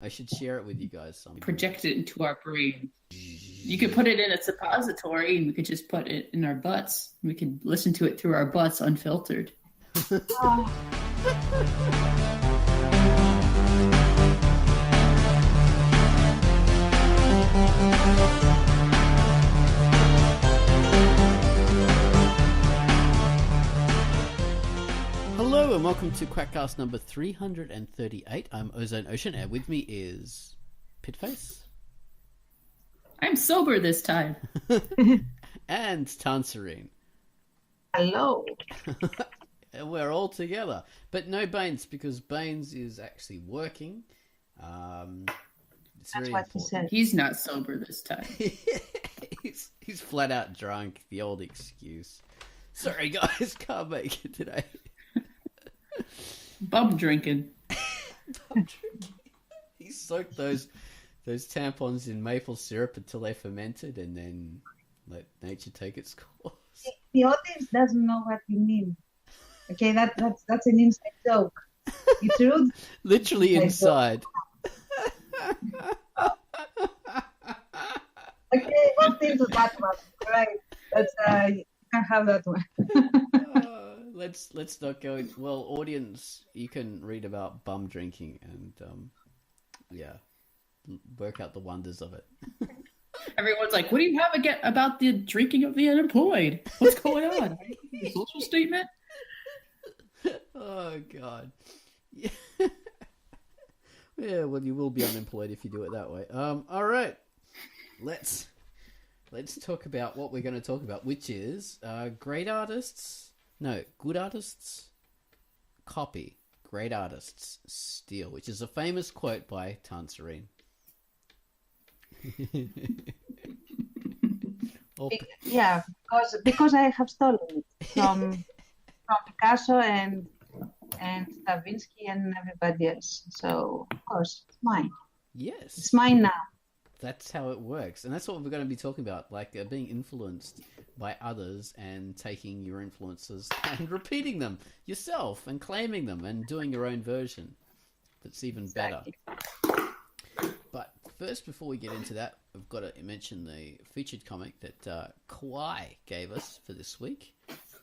I should share it with you guys sometime. Project it into our brain. You could put it in a suppository and we could just put it in our butts. We could listen to it through our butts unfiltered. Hello and welcome to Quackcast number 338. I'm Ozone Ocean and with me is Pitface. I'm sober this time. And Tanserine. Hello. And we're all together. But no Baines, because Baines is actually working. It's That's very what he important. said. He's not sober this time. he's flat out drunk, the old excuse. Sorry guys, can't make it today. Bum drinking. He soaked those tampons in maple syrup until they fermented and then let nature take its course. The audience doesn't know what you mean. Okay, that's an inside joke. It's rude. Literally inside. Okay, what's into that one? Right. That's you can have that one. Let's not go. Well, audience, you can read about bum drinking and work out the wonders of it. Everyone's like, what do you have about the drinking of the unemployed? What's going on? A social statement? Oh God. Yeah. Yeah, well, you will be unemployed if you do it that way. All right. Let's talk about what we're going to talk about, which is good artists copy, great artists steal, which is a famous quote by Tanserine. Yeah, because I have stolen it from Picasso and Da Vinci and everybody else. So of course it's mine. Yes, It's mine now. that's how it works, and that's what we're going to be talking about, like being influenced by others and taking your influences and repeating them yourself and claiming them and doing your own version that's even Exactly. better. But first, before we get into that, I've got to mention the featured comic that Kawaii gave us for this week,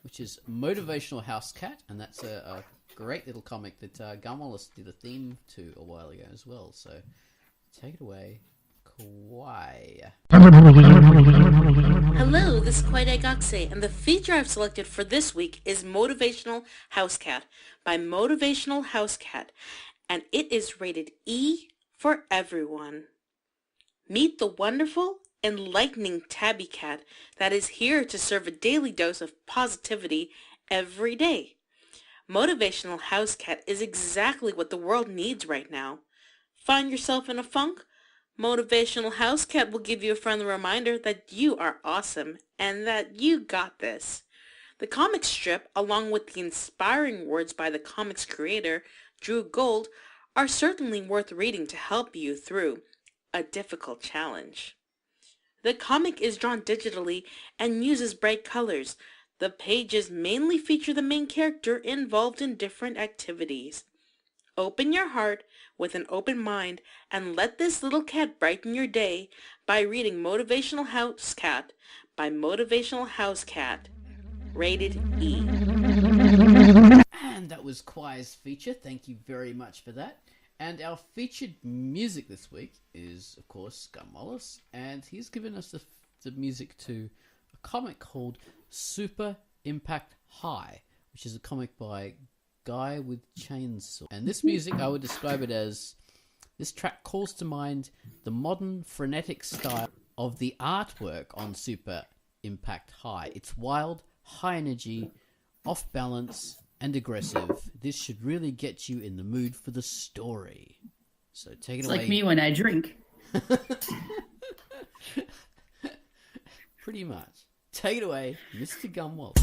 which is Motivational House Cat, and that's a great little comic that Gun Wallace did a theme to a while ago as well. So take it away, Kawaii. Hello, this is Kwaide Gakse, and the feature I've selected for this week is Motivational House Cat by Motivational House Cat, and it is rated E for everyone. Meet the wonderful, enlightening tabby cat that is here to serve a daily dose of positivity every day. Motivational House Cat is exactly what the world needs right now. Find yourself in a funk? Motivational House Cat will give you a friendly reminder that you are awesome and that you got this. The comic strip, along with the inspiring words by the comic's creator, Drew Gold, are certainly worth reading to help you through a difficult challenge. The comic is drawn digitally and uses bright colors. The pages mainly feature the main character involved in different activities. Open your heart with an open mind and let this little cat brighten your day by reading Motivational House Cat by Motivational House Cat, rated E. And that was Kawaii's feature. Thank you very much for that. And our featured music this week is, of course, Gun Wallace, and he's given us the music to a comic called Super Impact High, which is a comic by Guy with Chainsaw. And this music, I would describe it as, this track calls to mind the modern frenetic style of the artwork on Super Impact High. It's wild, high energy, off balance, and aggressive. This should really get you in the mood for the story. So take it away. It's like me when I drink. Pretty much. Take it away, Mr. Gun Wallace.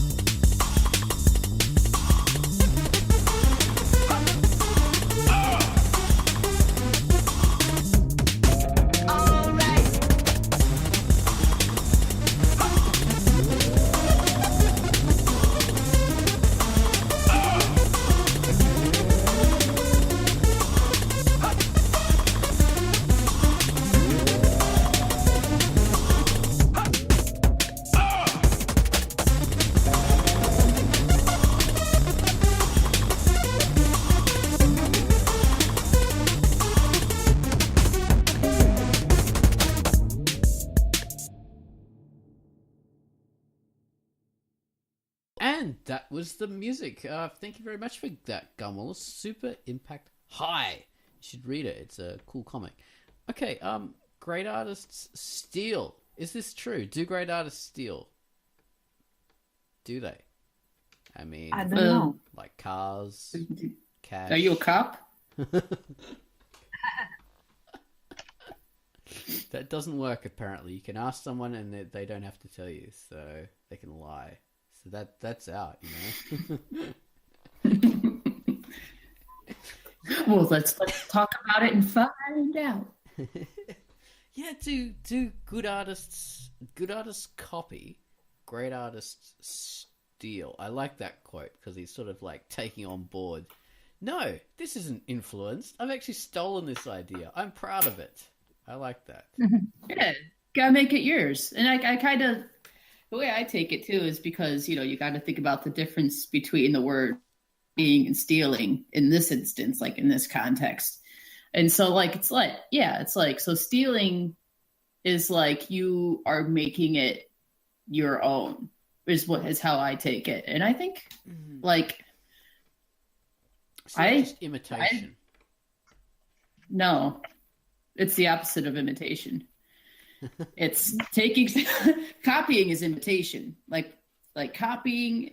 And that was the music. Thank you very much for that, Gumwallis. Super Impact High. You should read it. It's a cool comic. Okay, great artists steal. Is this true? Do great artists steal? Do they? I mean, I don't know. like cars, cash. Are you a cop? That doesn't work, apparently. You can ask someone and they don't have to tell you, so they can lie. So that's out, you know? Well, let's talk about it and find out. Yeah, do good artists copy, great artists steal. I like that quote because he's sort of like taking on board. No, this isn't influenced. I've actually stolen this idea. I'm proud of it. I like that. Yeah, gotta make it yours. And I kind of, the way I take it too is because, you know, you got to think about the difference between the word being and stealing in this instance, like in this context. And so like, it's like, so stealing is like you are making it your own is how I take it. And I think like, So just imitation. No, it's the opposite of imitation. It's copying is imitation. Like copying,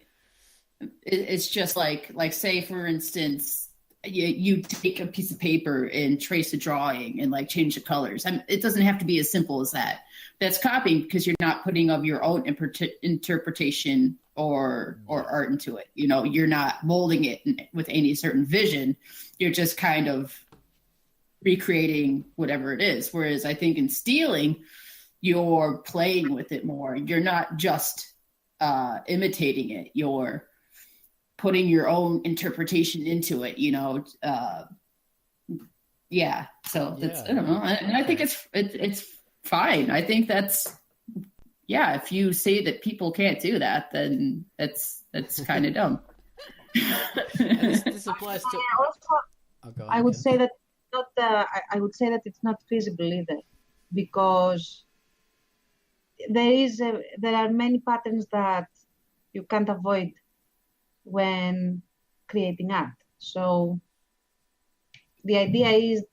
it's just like say for instance, you take a piece of paper and trace a drawing and like change the colors. It doesn't have to be as simple as that. That's copying because you're not putting of your own interpretation or art into it. You know, you're not molding it with any certain vision. You're just kind of recreating whatever it is. Whereas I think in stealing, you're playing with it more. You're not just imitating it. You're putting your own interpretation into it, you know? Yeah. So that's, I don't know. And I think it's fine. I think that's, yeah. If you say that people can't do that, then that's kind of dumb. This applies to. I would say that I would say that it's not feasible either, because there are many patterns that you can't avoid when creating art. So the idea is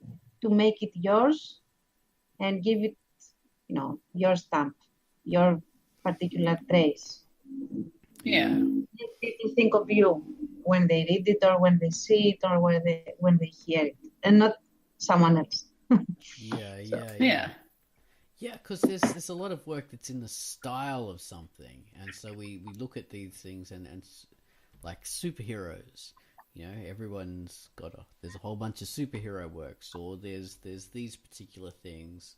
to make it yours and give it, you know, your stamp, your particular trace. Yeah. Make people think of you when they read it or when they see it or when they hear it, and not someone else. Yeah. Yeah, because there's a lot of work that's in the style of something, and so we look at these things and like superheroes, you know, everyone's got there's a whole bunch of superhero works, or there's these particular things,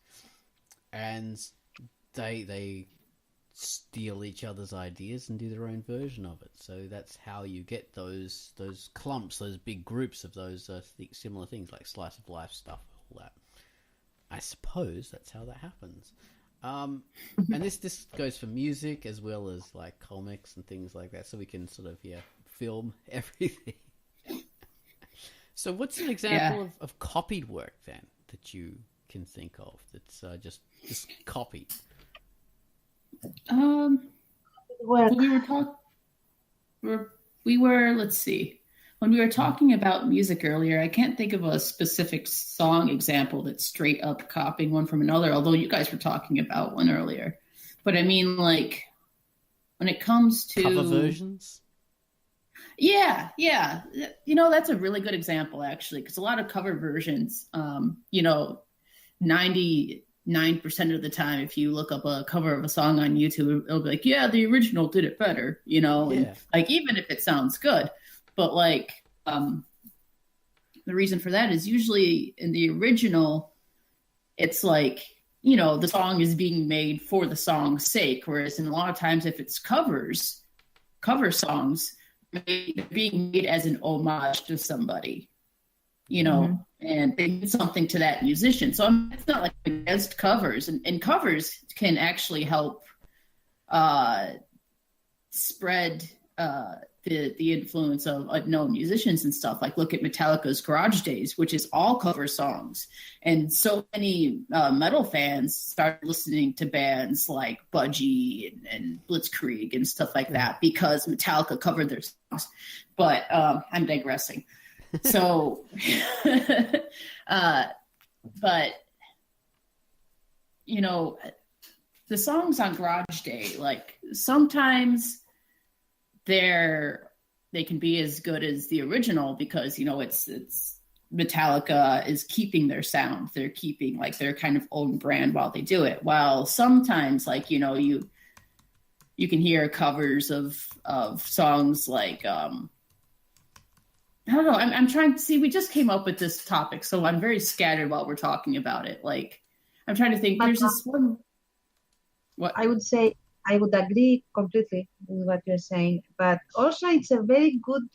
and they steal each other's ideas and do their own version of it. So that's how you get those clumps, those big groups of those similar things, like slice of life stuff, all that. I suppose that's how that happens. And this goes for music as well as like comics and things like that, so we can sort of film everything. So what's an example of copied work then that you can think of that's just copied? Let's see. When we were talking about music earlier, I can't think of a specific song example that's straight up copying one from another, although you guys were talking about one earlier. But I mean, like, when it comes to... cover versions? Yeah. You know, that's a really good example, actually, because a lot of cover versions, you know, 99% of the time, if you look up a cover of a song on YouTube, it'll be like, yeah, the original did it better, you know? Yeah. And, like, even if it sounds good. But like, the reason for that is usually in the original, it's like, you know, the song is being made for the song's sake. Whereas in a lot of times, if it's cover songs, they're being made as an homage to somebody, you know, and they need something to that musician. So it's not like against covers, and covers can actually help spread the influence of known musicians and stuff. Like look at Metallica's Garage Days, which is all cover songs, and so many metal fans started listening to bands like Budgie and Blitzkrieg and stuff like that because Metallica covered their songs. But I'm digressing. So, but you know, the songs on Garage Day, like sometimes they can be as good as the original because, you know, it's Metallica is keeping their sound. They're keeping like their kind of own brand while they do it. While sometimes, like, you know, you can hear covers of songs like, I don't know. I'm trying to see, we just came up with this topic, so I'm very scattered while we're talking about it. Like, I'm trying to think, there's this one. What? I would say I would agree completely with what you're saying, but also it's a very good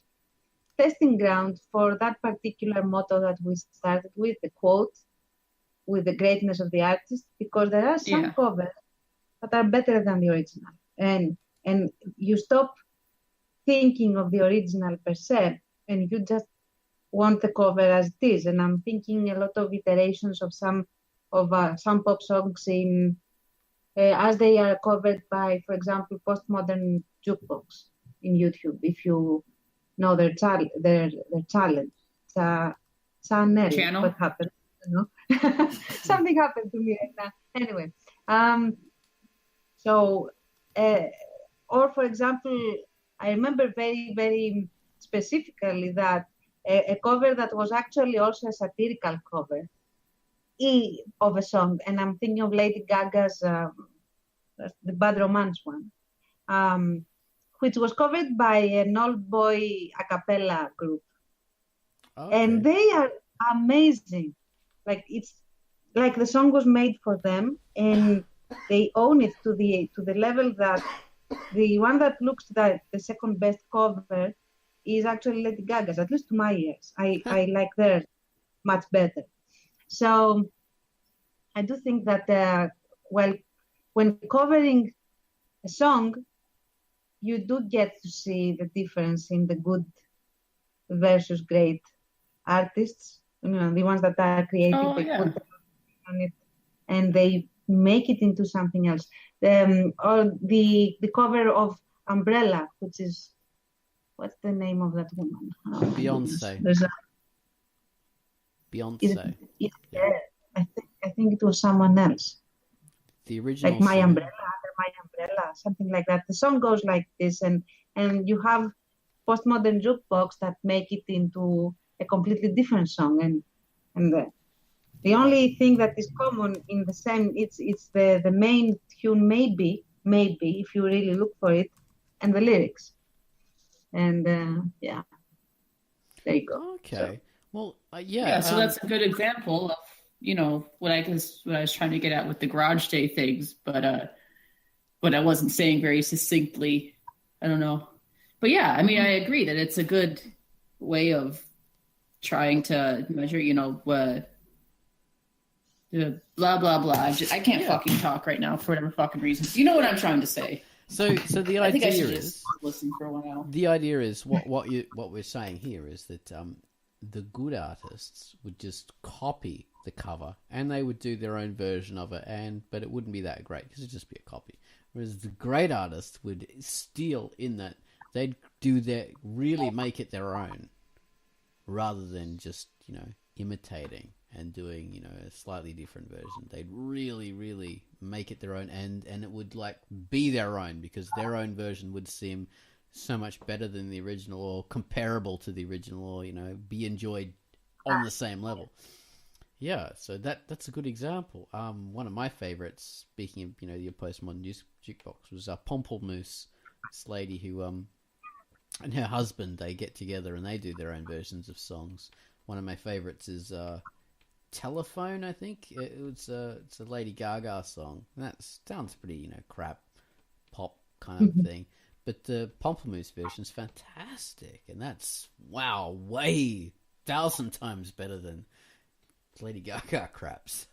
testing ground for that particular motto that we started with, the quote, with the greatness of the artist, because there are some covers that are better than the original. And you stop thinking of the original per se, and you just want the cover as it is. And I'm thinking a lot of iterations of some pop songs in as they are covered by, for example, Postmodern Jukebox in YouTube. If you know their channel, channel. What happened? You know? Something happened to me right now. Anyway, or for example, I remember very, very specifically that a cover that was actually also a satirical cover of a song, and I'm thinking of Lady Gaga's The Bad Romance one, which was covered by an old boy a cappella group. Okay. And they are amazing. Like, it's like the song was made for them, and they own it to the level that the one that looks like the second best cover is actually Lady Gaga's, at least to my ears. I like theirs much better. So I do think that, when covering a song, you do get to see the difference in the good versus great artists, you know, the ones that are creative, put on it, and they make it into something else. Or the cover of Umbrella, which is, what's the name of that woman? Beyonce. Beyonce. I think it was someone else. The original, like My Umbrella, Under My Umbrella, something like that. The song goes like this, and you have Postmodern Jukebox that make it into a completely different song, and the only thing that is common in the same, it's the main tune, maybe if you really look for it, and the lyrics, and there you go. Okay. So, well, so that's a good example of, you know, what I was trying to get at with the Garage Day things, but I wasn't saying very succinctly. I don't know. But yeah, I mean, I agree that it's a good way of trying to measure, you know, the blah, blah, blah. I can't fucking talk right now for whatever fucking reasons. You know what I'm trying to say. So the idea I think I should is just listen for a while. The idea is what we're saying here is that the good artists would just copy the cover and they would do their own version of it, but it wouldn't be that great because it'd just be a copy. Whereas the great artists would steal in that they'd really make it their own, rather than just, you know, imitating and doing, you know, a slightly different version. They'd really, really make it their own, and it would like be their own because their own version would seem so much better than the original, or comparable to the original, or, you know, be enjoyed on the same level. Yeah, so that's a good example. One of my favorites, speaking of, you know, the Postmodern Jukebox, was Pomplamoose. This lady who and her husband, they get together and they do their own versions of songs. One of my favorites is Telephone, I think. It's a Lady Gaga song. That sounds pretty, you know, crap pop kind of thing. But the Pomplamoose version is fantastic, and that's, wow, way 1,000 times better than Lady Gaga crap. So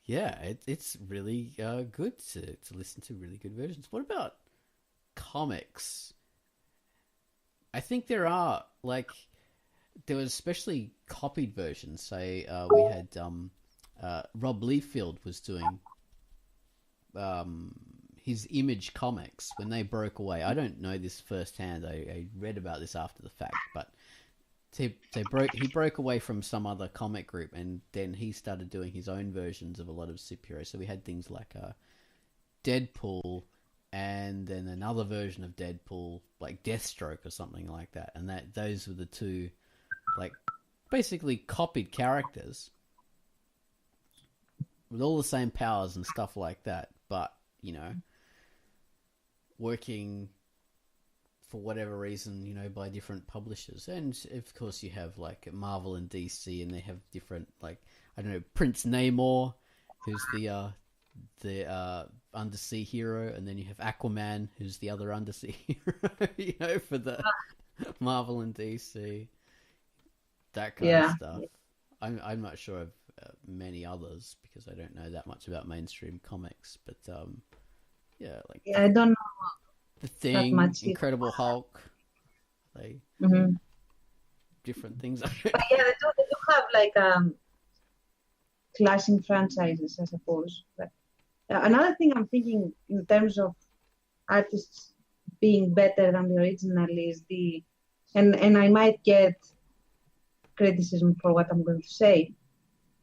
yeah, it's really good to listen to really good versions. What about comics? I think there are there was especially copied versions. Say we had Rob Liefeld was doing his Image comics when they broke away. I don't know this firsthand. I read about this after the fact, but he broke away from some other comic group, and then he started doing his own versions of a lot of superheroes. So we had things like Deadpool, and then another version of Deadpool, like Deathstroke or something like that. And those were the two, like, basically copied characters with all the same powers and stuff like that, but, you know, working for whatever reason, you know, by different publishers. And of course you have like Marvel and DC, and they have different, like, I don't know, Prince Namor, who's the undersea hero, and then you have Aquaman, who's the other undersea hero, you know, for the Marvel and DC, that kind of stuff. I'm not sure of many others because I don't know that much about mainstream comics, but I don't know The Thing, much Incredible Hulk, like different things. But yeah, they do have like clashing franchises, I suppose. But another thing I'm thinking in terms of artists being better than the original is and I might get criticism for what I'm going to say,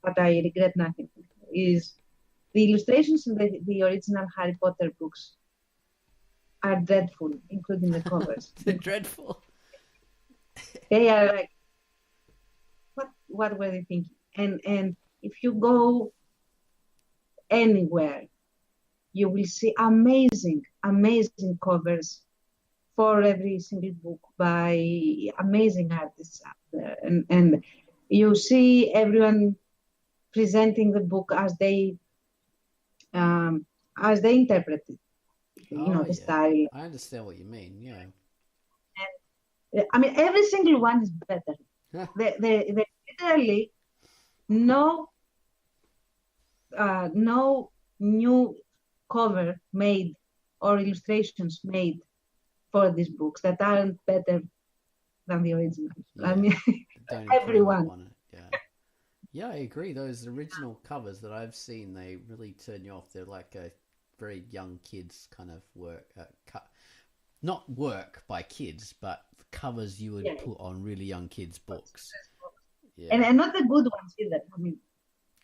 but I regret nothing, is the illustrations in the original Harry Potter books are dreadful, including the covers. They're dreadful. They are like, what were they thinking? And if you go anywhere, you will see amazing covers for every single book by amazing artists out there. And you see everyone presenting the book as they interpret it. You know, the style. I understand what you mean, yeah. And I mean, every single one is better. They literally no new cover made or illustrations made for these books that aren't better than the original. Yeah. I mean, everyone. Yeah, I agree. Those original covers that I've seen, they really turn you off. They're like a very young kids kind of work, not work by kids, but covers you would put on really young kids' books. Yeah. And not the good ones either. I mean,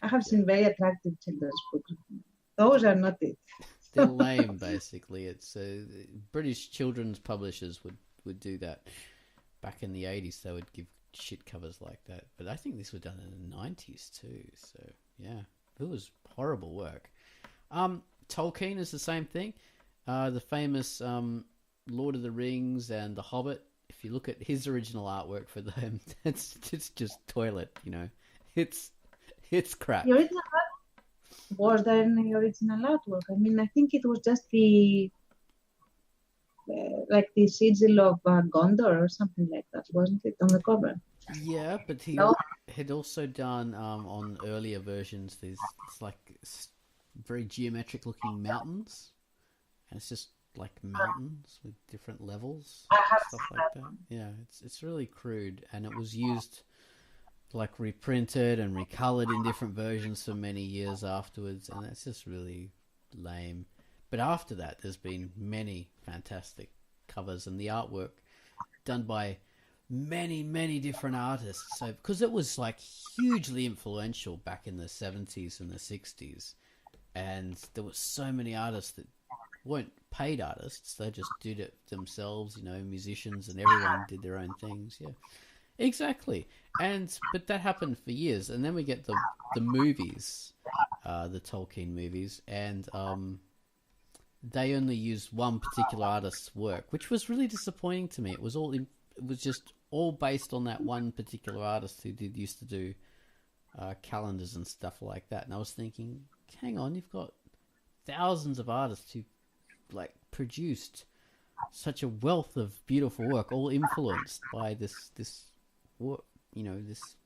I have seen very attractive children's books. Those are not it. They're lame, basically. It's British children's publishers would do that. Back in the 80s, they would give shit covers like that. But I think this was done in the 90s too. So, yeah, it was horrible work. Tolkien is the same thing. The famous Lord of the Rings and The Hobbit. If you look at his original artwork for them, it's just toilet, you know. It's crap. The original artwork, was there any original artwork? I mean, I think it was just the like the sigil of Gondor or something like that, wasn't it, on the cover? Yeah, but he had also done on earlier versions these very geometric looking mountains, and it's just like mountains with different levels, stuff like that. Yeah, it's really crude, and it was used like reprinted and recolored in different versions for many years afterwards, and it's just really lame. But after that, there's been many fantastic covers, and the artwork done by many different artists. So because it was like hugely influential back in the 70s and the 60s, and there were so many artists that weren't paid artists, they just did it themselves, you know, musicians, and everyone did their own things. Yeah, exactly. But that happened for years, and then we get the movies, the Tolkien movies, and they only used one particular artist's work, which was really disappointing to me. It was just all based on that one particular artist who used to do calendars and stuff like that. And I was thinking, hang on, you've got thousands of artists who like produced such a wealth of beautiful work, all influenced by this work, you know, this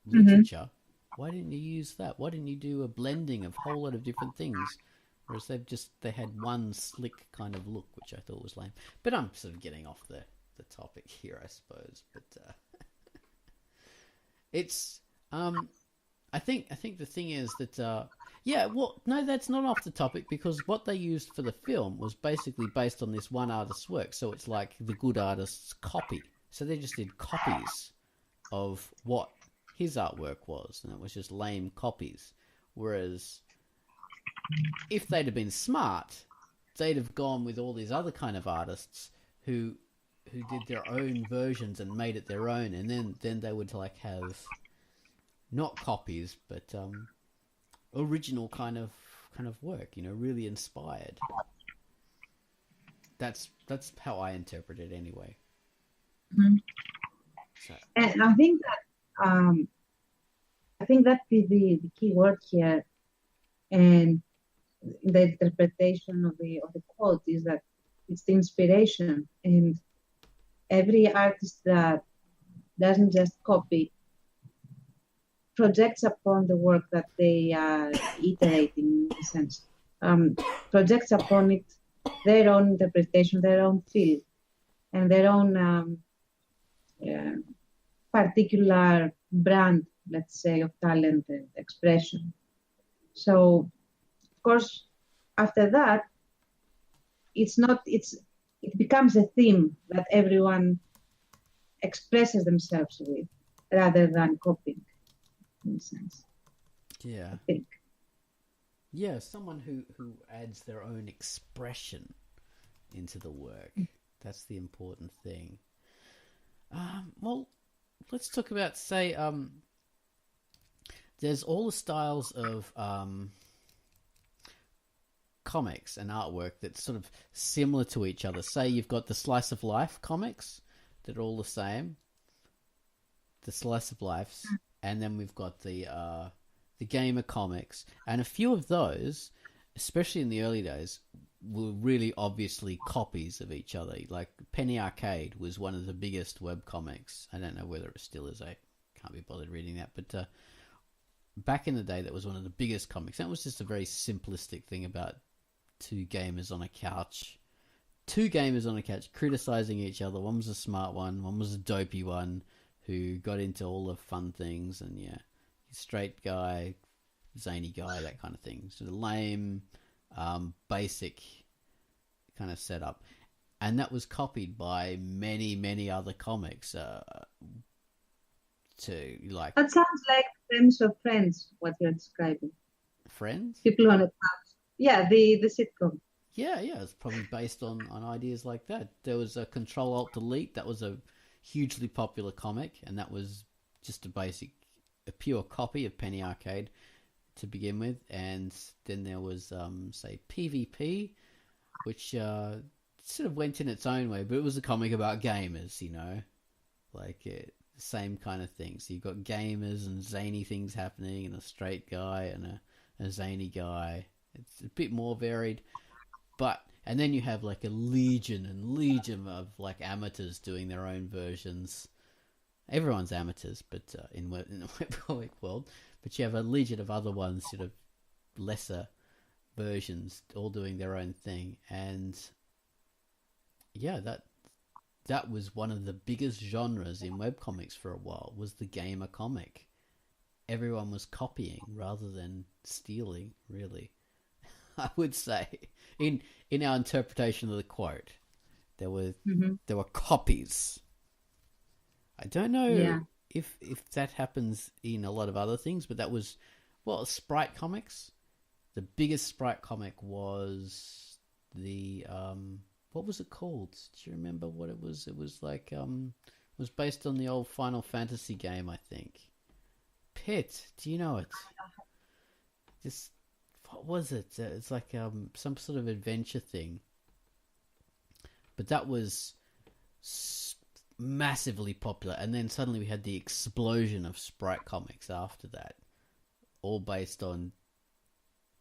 literature. Why didn't you use that? Why didn't you do a blending of a whole lot of different things? Whereas they had one slick kind of look, which I thought was lame. But I'm sort of getting off the the topic here, I suppose. But it's I think the thing is that no, that's not off the topic, because what they used for the film was basically based on this one artist's work. So it's like the good artist's copy. So they just did copies of what his artwork was, and it was just lame copies. Whereas if they'd have been smart, they'd have gone with all these other kind of artists who did their own versions and made it their own, and then they would like have not copies but original kind of work, really inspired. That's how I interpret it anyway. Mhm. So. And I think that the key word here, and the interpretation of the quote, is that it's the inspiration, and every artist that doesn't just copy projects upon the work that they are iterating, in a sense, projects upon it their own interpretation, their own feel, and their own particular brand, let's say, of talent and expression. So, of course, after that, it becomes a theme that everyone expresses themselves with, rather than copying, in a sense. Yeah. I think. Yeah, someone who adds their own expression into the work. That's the important thing. Well, let's talk about, say, there's all the styles of comics and artwork that's sort of similar to each other. Say you've got the slice of life comics that are all the same, the slice of lives, and then we've got the gamer comics, and a few of those, especially in the early days, were really obviously copies of each other. Like Penny Arcade was one of the biggest web comics. I don't know whether it still is. I can't be bothered reading that, but back in the day, that was one of the biggest comics. That was just a very simplistic thing about two gamers on a couch criticizing each other. One was a smart one was a dopey one who got into all the fun things, and straight guy, zany guy, that kind of thing. Sort of lame, basic kind of setup. And that was copied by many, many other comics. That sounds like Friends of Friends, what you're describing. Friends? People on a couch. Yeah, the sitcom. Yeah, it's probably based on ideas like that. There was a Control-Alt-Delete. That was a hugely popular comic, and that was just a pure copy of Penny Arcade to begin with. And then there was, say, PvP, which sort of went in its own way, but it was a comic about gamers, like the same kind of thing. So you've got gamers and zany things happening, and a straight guy and a zany guy. It's a bit more varied, and then you have like a legion of like amateurs doing their own versions. Everyone's amateurs, but in the webcomic world, but you have a legion of other ones, sort of lesser versions, all doing their own thing. And yeah, that was one of the biggest genres in webcomics for a while, was the gamer comic. Everyone was copying rather than stealing, really. I would say, in our interpretation of the quote, there were copies. I don't know if that happens in a lot of other things, but that was, Sprite comics. The biggest Sprite comic was the what was it called? Do you remember what it was? It was like it was based on the old Final Fantasy game, I think. Pit, do you know it? What was it? It's like some sort of adventure thing. But that was massively popular, and then suddenly we had the explosion of Sprite comics after that, all based on,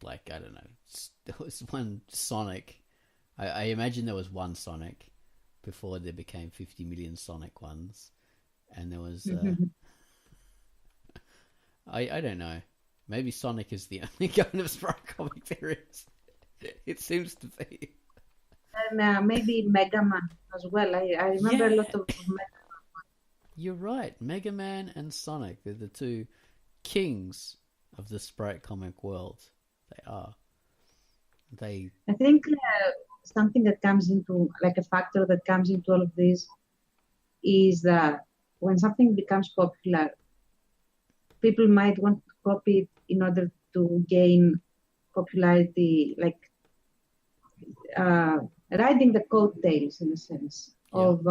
like, I don't know, there was one Sonic. I imagine there was one Sonic before there became 50 million Sonic ones, and there was I don't know, maybe Sonic is the only kind of Sprite comic there is. It seems to be. and maybe Mega Man as well. I remember a lot of You're right. Mega Man and Sonic, they're the two kings of the sprite comic world. They are. They. I think something that comes into, like a factor that comes into all of this is that when something becomes popular, people might want to copy it in order to gain popularity, like riding the coattails in a sense of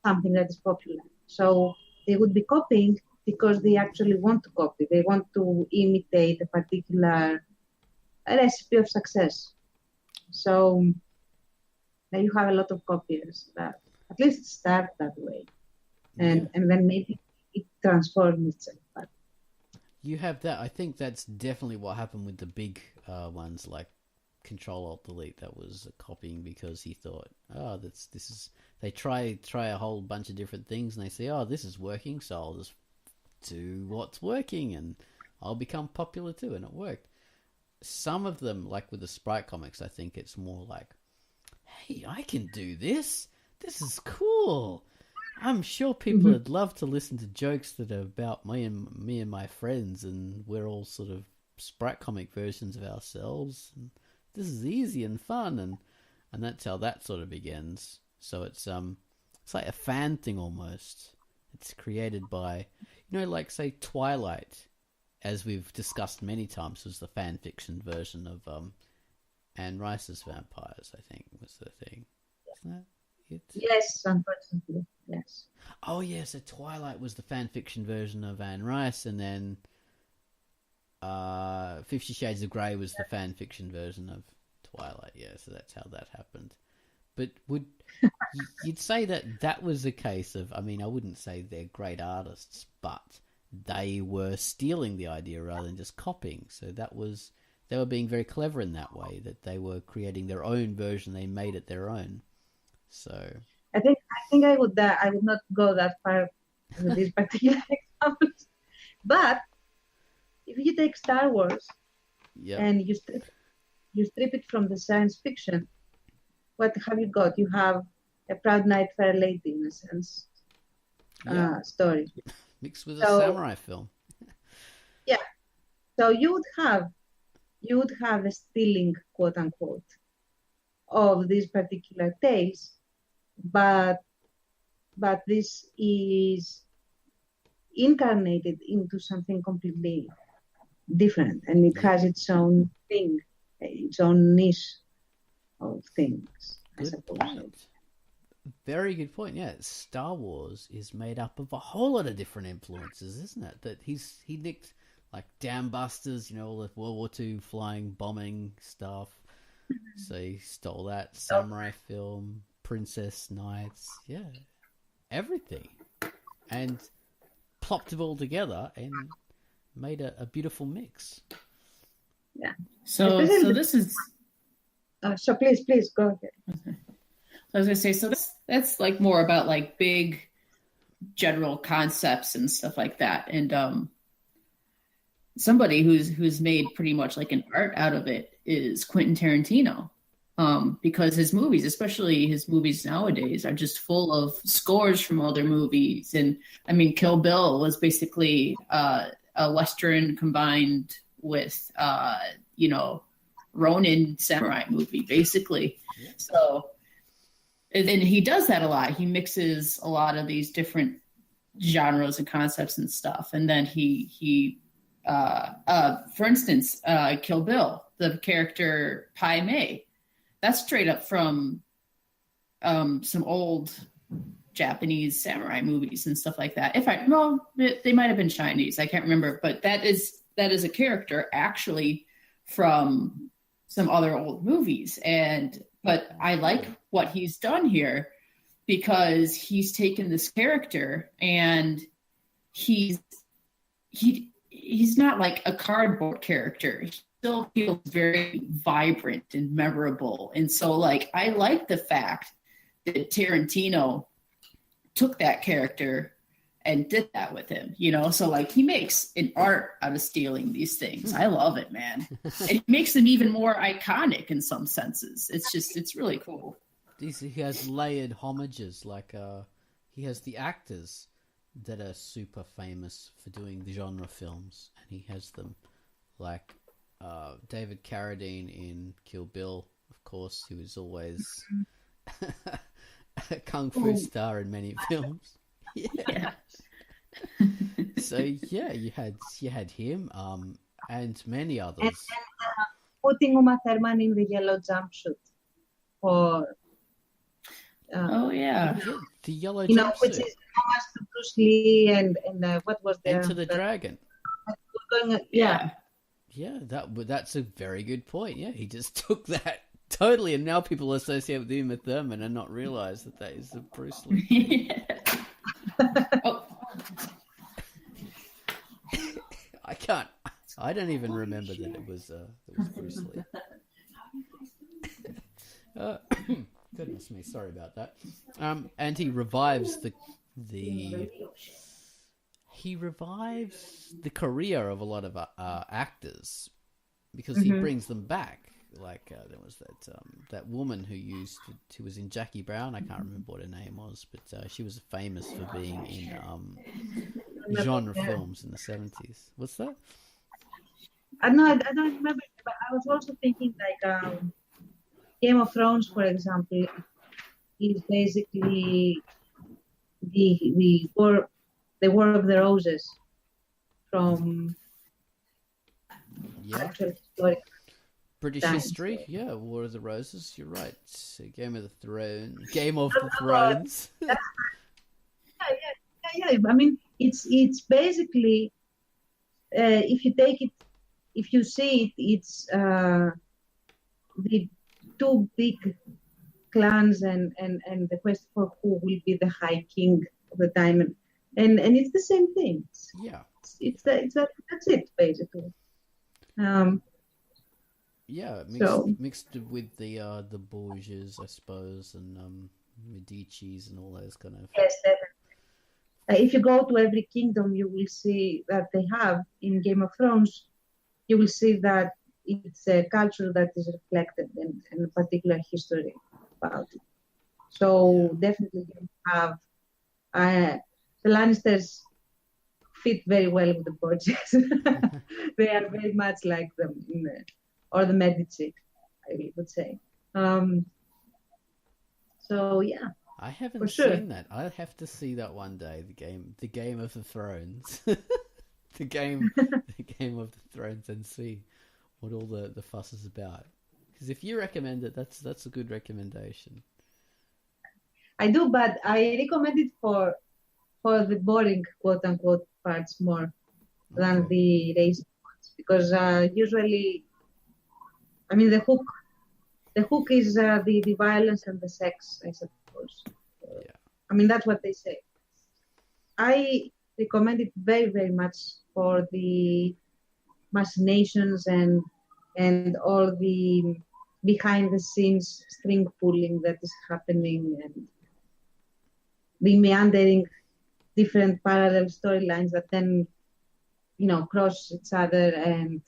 something that is popular. So they would be copying because they actually want to copy. They want to imitate a particular recipe of success. So then you have a lot of copiers that at least start that way. And then maybe it transforms itself. But You have that. I think that's definitely what happened with the big ones like Control Alt Delete. That was copying because he thought, oh, this is. They try a whole bunch of different things, and they say, oh, this is working, so I'll just do what's working, and I'll become popular too, and it worked. Some of them, like with the Sprite comics, I think it's more like, hey, I can do this. This is cool. I'm sure people would love to listen to jokes that are about me and my friends, and we're all sort of Sprite comic versions of ourselves. And this is easy and fun, and that's how that sort of begins. So it's like a fan thing almost. It's created by, like say Twilight, as we've discussed many times, was the fan fiction version of Anne Rice's Vampires. I think was the thing, isn't that it? yes, unfortunately, yes. Oh yeah, so Twilight was the fan fiction version of Anne Rice, and then 50 Shades of Grey was the fan fiction version of Twilight. Yeah, so that's how that happened. But you'd say that was a case of, I mean, I wouldn't say they're great artists, but they were stealing the idea rather than just copying. So they were being very clever in that way, that they were creating their own version. They made it their own. So I think I would not go that far with these particular examples. But if you take Star Wars and you strip it from the science fiction, what have you got? You have a Proud Knight, Fair Lady, in a sense, story. Mixed with a samurai film. Yeah. So you would have a stealing, quote unquote, of these particular tales, but this is incarnated into something completely different, and it has its own thing, its own niche of things. Good point. Very good point. Yeah, Star Wars is made up of a whole lot of different influences, isn't it? That he nicked like Dam Busters, all the World War II flying bombing stuff. So he stole that samurai film, Princess Knights, everything, and plopped it all together and made a beautiful mix. Yeah. So this is. So please go ahead. I was gonna say, so that's like more about like big general concepts and stuff like that. And somebody who's made pretty much like an art out of it is Quentin Tarantino. Because his movies, especially his movies nowadays, are just full of scores from other movies. And I mean, Kill Bill was basically a Western combined with Ronin samurai movie, basically. Yeah. So, and he does that a lot. He mixes a lot of these different genres and concepts and stuff. And then he for instance, Kill Bill, the character Pai Mei, that's straight up from some old Japanese samurai movies and stuff like that. They might have been Chinese. I can't remember, but that is a character actually from some other old movies. But I like what he's done here because he's taken this character and he's not like a cardboard character. He still feels very vibrant and memorable. And so like I like the fact that Tarantino took that character and did that with him, you know? So like he makes an art out of stealing these things. I love it, man. It makes them even more iconic in some senses. It's really cool. He has layered homages, like he has the actors that are super famous for doing the genre films, and he has them like David Carradine in Kill Bill, of course, who is always a kung fu star in many films. Yeah. So yeah, you had him, and many others. And putting Uma Thurman in the yellow jumpsuit for oh yeah, the yellow you know, jumpsuit. which is homage to Bruce Lee and what was the Enter the Dragon. Yeah. Yeah, that's a very good point. Yeah, he just took that totally, and now people associate with Uma Thurman and not realize that is the Bruce Lee. Oh. I don't even remember that it was Bruce Lee. Goodness me, sorry about that. And he revives the career of a lot of actors because he brings them back. Like there was that woman who was in Jackie Brown. I can't remember what her name was, but she was famous for being in genre films in the 70s. What's that? No, I don't remember, but I was also thinking like Game of Thrones, for example, is basically the War of the Roses from actual history. British history, yeah, War of the Roses. You're right. Game of the Thrones. Yeah. I mean, it's basically if you see it, it's the two big clans and the quest for who will be the High King of the time, and it's the same thing. That's it basically. Yeah, mixed with the Borgias, I suppose, and Medici's and all those kind of. Yes, definitely. If you go to every kingdom, you will see that they have in Game of Thrones. You will see that it's a culture that is reflected in a particular history about it. So definitely you have the Lannisters fit very well with the Borgias. They are very much like them or the Medici, I would say. So yeah. I haven't seen that. I'll have to see that one day. The Game of the Thrones, the game of the Thrones, and see what all the fuss is about. Because if you recommend it, that's a good recommendation. I do, but I recommend it for the boring quote unquote parts more than the racing ones, because usually, I mean, the hook is the violence and the sex, I suppose. Yeah. I mean, that's what they say. I recommend it very, very much for the machinations and all the behind the scenes string pulling that is happening and the meandering different parallel storylines that then, cross each other and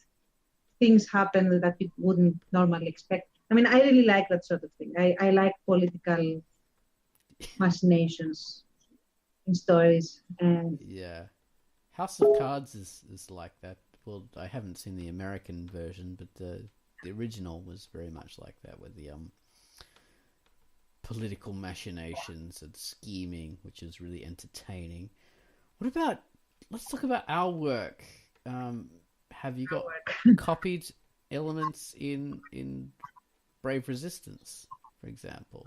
things happen that you wouldn't normally expect. I mean, I really like that sort of thing. I like political machinations in stories. And yeah, House of Cards is like that. Well, I haven't seen the American version, but the original was very much like that, with the political machinations and scheming, which is really entertaining. Let's talk about our work. Have you got copied elements in Brave Resistance, for example?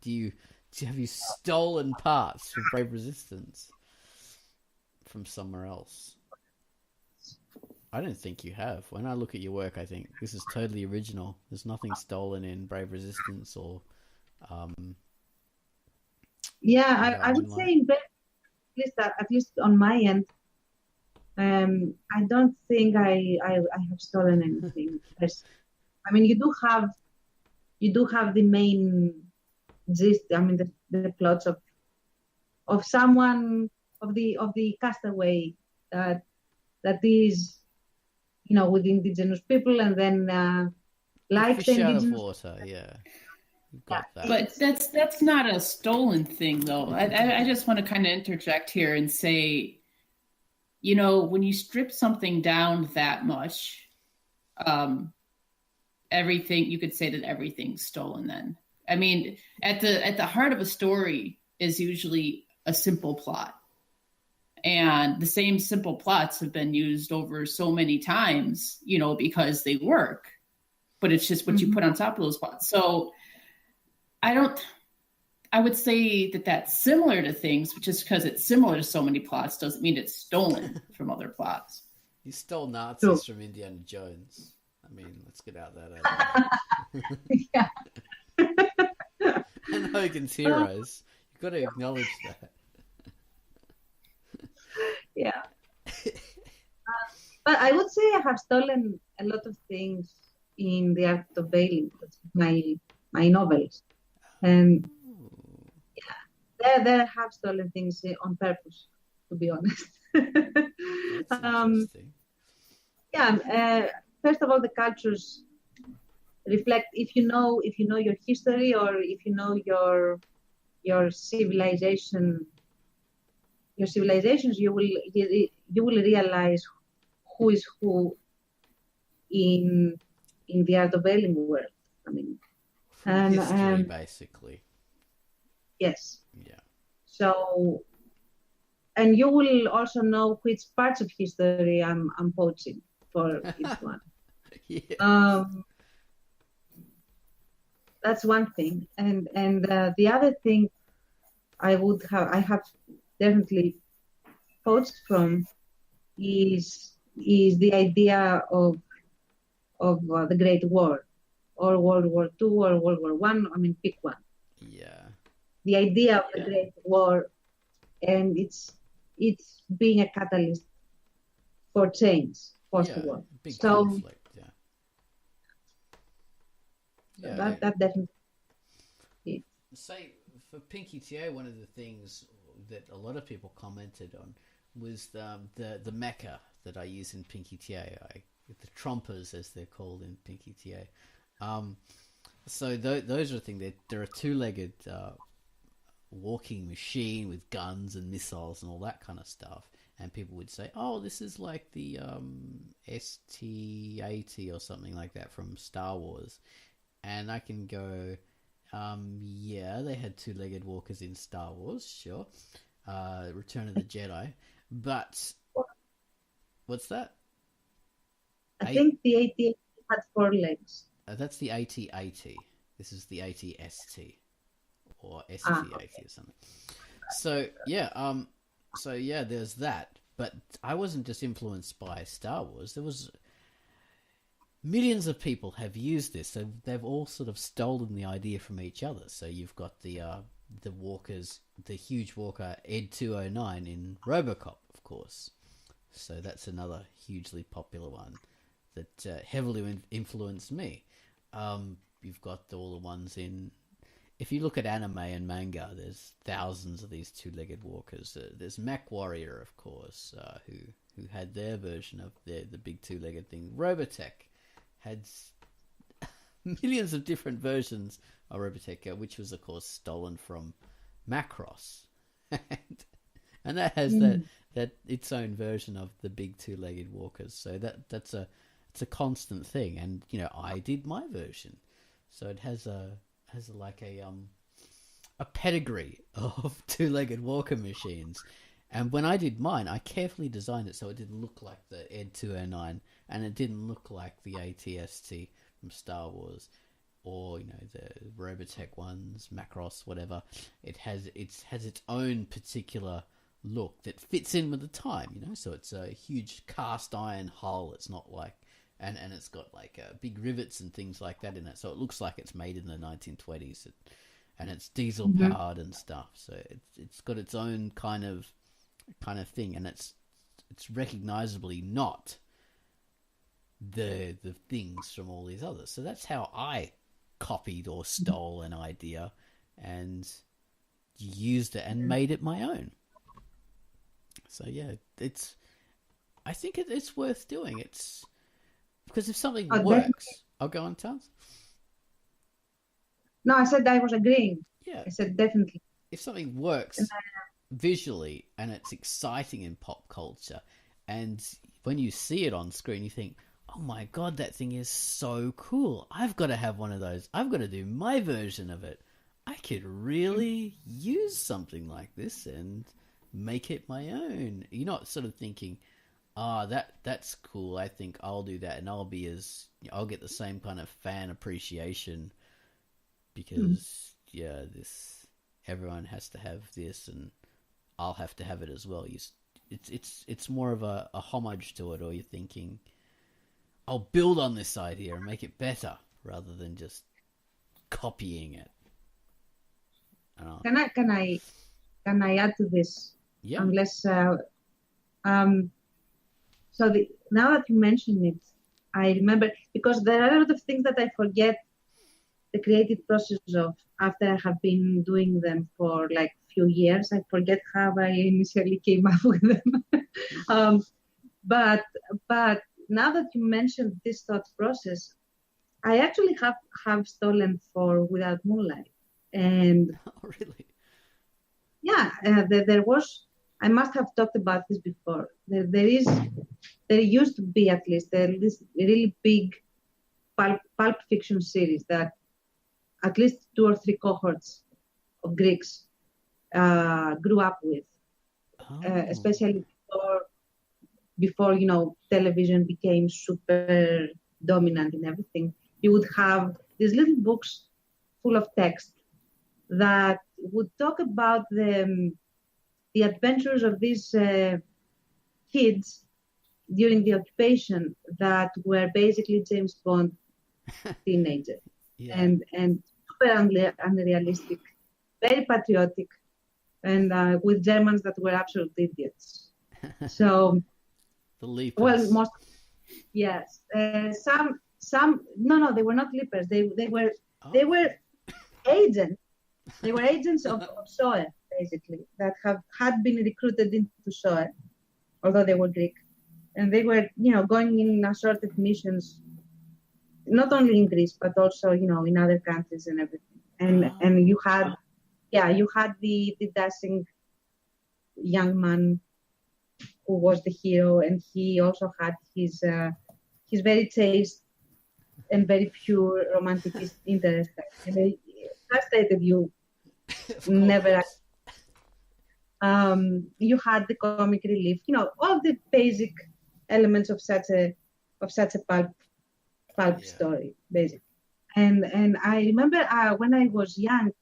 Have you stolen parts from Brave Resistance from somewhere else? I don't think you have. When I look at your work, I think this is totally original. There's nothing stolen in Brave Resistance or. I would say, at least on my end, I don't think I have stolen anything. I mean, you do have the main gist. I mean, the plots of someone of the castaway that is, with indigenous people, and then like the Fish out of indigenous. water, yeah. You've got that. But that's not a stolen thing, though. I just want to kind of interject here and say, when you strip something down that much, everything, you could say that everything's stolen then. I mean, at the heart of a story is usually a simple plot. And the same simple plots have been used over so many times, because they work. But it's just what you put on top of those plots. So I would say that that's similar to things, but just because it's similar to so many plots doesn't mean it's stolen from other plots. You stole Nazis from Indiana Jones. I mean, let's get out that. Yeah. And Hogan's Heroes. You've got to acknowledge that. Yeah. But I would say I have stolen a lot of things in The Art of Bailing, my novels. And there I have stolen things on purpose, to be honest. That's interesting. First of all, the cultures reflect, if you know your history, or if you know your civilizations, you will realize who is who in the Art of Bailing world. I mean, From history, basically. Yes. Yeah. So, and you will also know which parts of history I'm poaching for each one. Yeah. That's one thing, and the other thing I have definitely poached from is the idea of the Great War, or World War II, or World War One. I mean, pick one. Yeah. The idea of the Great War, and it's being a catalyst for change post-war. Big conflict. Yeah. That definitely. Say for Pinky TA, one of the things that a lot of people commented on was the mecha that I use in Pinky TA, the trompers as they're called in Pinky TA. So those are the things. They're a two-legged walking machine with guns and missiles and all that kind of stuff. And people would say, "Oh, this is like the ST-80 or something like that from Star Wars." And I can go, yeah, they had two-legged walkers in Star Wars, sure. Return of the Jedi. But, what's that? I think the AT had 4 legs. That's the AT-80. This is the AT-ST. Or ST-80 or something. So, yeah, there's that. But I wasn't just influenced by Star Wars. There was... Millions of people have used this, so they've all sort of stolen the idea from each other. So you've got the walkers, the huge walker Ed 209 in RoboCop, of course. So that's another hugely popular one that heavily influenced me. You've got all the ones in... If you look at anime and manga, there's thousands of these two-legged walkers. There's Mech Warrior, of course, who had their version of the big two-legged thing. Robotech had millions of different versions of Robotech, which was, of course, stolen from Macross. And that has that its own version of the big two-legged walkers. So it's a constant thing. And, I did my version. So it has a pedigree of two-legged walker machines. And when I did mine, I carefully designed it so it didn't look like the Ed 209, and it didn't look like the AT-ST from Star Wars, or the Robotech ones, Macross, whatever. It has its own particular look that fits in with the time, So it's a huge cast iron hull. It's not like, and it's got like big rivets and things like that in it, so it looks like it's made in the 1920s, and it's diesel powered and stuff. So it's got its own kind of thing, and it's recognizably not the things from all these others. So that's how I copied or stole an idea and used it and made it my own. So yeah, I think it's worth doing. It's because if something Oh, works, I'll go on, Towns. No, I said I was agreeing. Yeah, I said definitely. if something works visually and it's exciting in pop culture, and when you see it on screen, you think, "Oh my god, that thing is so cool! I've got to have one of those. I've got to do my version of it. I could really use something like this and make it my own." You're not sort of thinking, that's cool. I think I'll do that, and I'll get the same kind of fan appreciation because everyone has to have this, and I'll have to have it as well. It's more of a homage to it, or you're thinking, I'll build on this idea and make it better rather than just copying it. Can I add to this? Yeah. Unless now that you mention it, I remember, because there are a lot of things that I forget the creative process of after I have been doing them for like few years. I forget how I initially came up with them. But now that you mentioned this thought process, I actually have stolen for Without Moonlight. And Oh, really? yeah, there was, I must have talked about this before. There used to be, at least, this really big pulp fiction series that at least 2 or 3 cohorts of Greeks grew up with, especially before television became super dominant in everything. You would have these little books full of text that would talk about the adventures of these kids during the occupation that were basically James Bond teenagers. Yeah. And super unrealistic, very patriotic, and with Germans that were absolute idiots. So, The Leapers. well, yes, some no, they were not leapers. They were agents. They were agents of SOE, basically, that had been recruited into SOE, although they were Greek, and they were going in assorted missions, not only in Greece but also in other countries and everything. And you had the dashing young man who was the hero, and he also had his very chaste and very pure romantic interest. And they frustrated you. Never. You had the comic relief, all the basic elements of such a pulp story, basically. And I remember when I was young,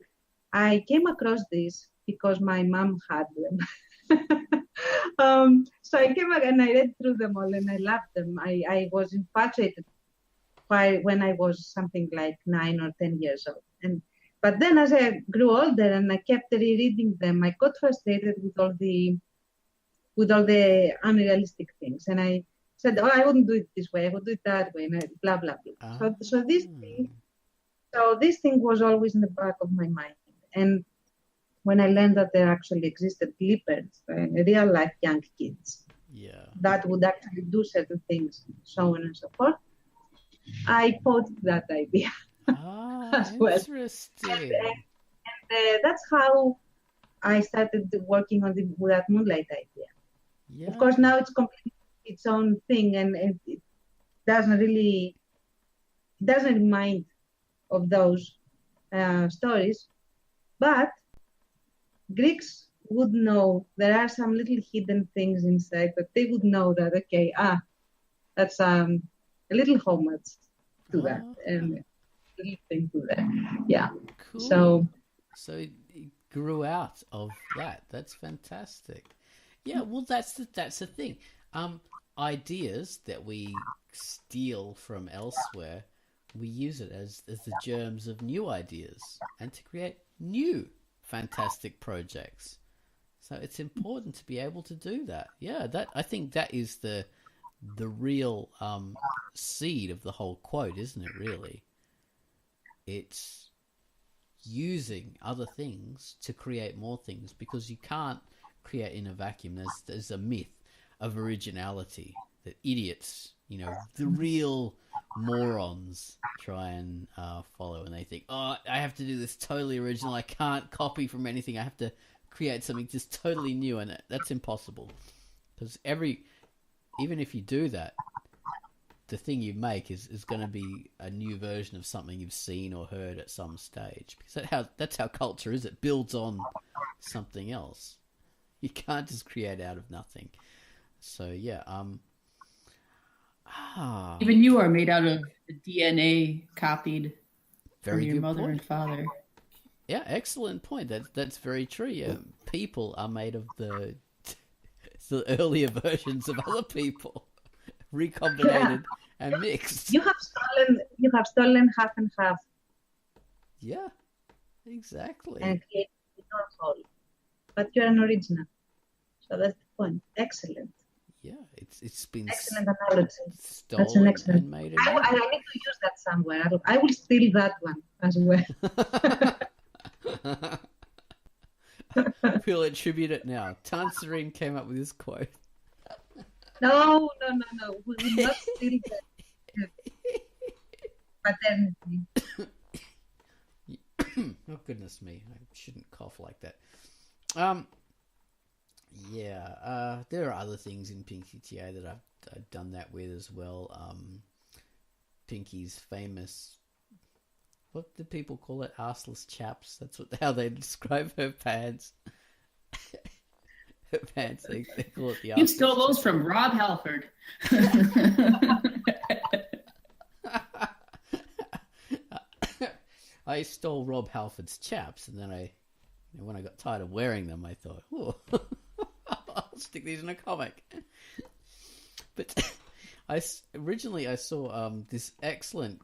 I came across this because my mom had them. So I came and I read through them all and I loved them. I was infatuated when I was something like 9 or 10 years old. But then as I grew older and I kept rereading them, I got frustrated with all the unrealistic things. And I said, I wouldn't do it this way, I would do it that way, and blah, blah, blah. So this thing was always in the back of my mind. And when I learned that there actually existed leapers, real life young kids that would actually do certain things, so on and so forth, I posed that idea. As well. Interesting. And that's how I started working on the Without Moonlight idea. Yeah. Of course, now it's completely its own thing, and it doesn't remind of those stories. But Greeks would know there are some little hidden things inside, but they would know that, okay, that's a little homage to that. And thing to that. Yeah. Cool. So it grew out of that. That's fantastic. Yeah, well that's the thing. Ideas that we steal from elsewhere, we use it as the germs of new ideas and to create new fantastic projects. So it's important to be able to do that. Yeah, I think that is the real seed of the whole quote, isn't it, really? It's using other things to create more things, because you can't create in a vacuum. There's a myth of originality that idiots, the real morons try and follow, and they think, oh, I have to do this totally original. I can't copy from anything. I have to create something just totally new, and that's impossible. Because even if you do that, the thing you make is going to be a new version of something you've seen or heard at some stage. Because that's how culture is. It builds on something else. You can't just create out of nothing. So yeah, even you are made out of the DNA copied from your mother point. and father. Yeah, excellent point. That's very true. Yeah, people are made of the earlier versions of other people, recombinated and mixed. You have stolen half and half. Yeah, exactly. And created your whole, but you're an original. So that's the point. Excellent. Yeah, it's been excellent analogy. Stolen That's an excellent. And made I need to use that somewhere. I will steal that one as well. We'll attribute it now. Tanserine came up with this quote. No. We will not steal the paternity. Oh, goodness me. I shouldn't cough like that. Yeah, there are other things in Pinky TA that I've done that with as well. Pinky's famous, what do people call it? Arseless chaps. That's how they describe her pants. Her pants, they call it the arseless. You stole those from Rob Halford. I stole Rob Halford's chaps, and then when I got tired of wearing them, I thought, oh, I'll stick these in a comic. But originally I saw this excellent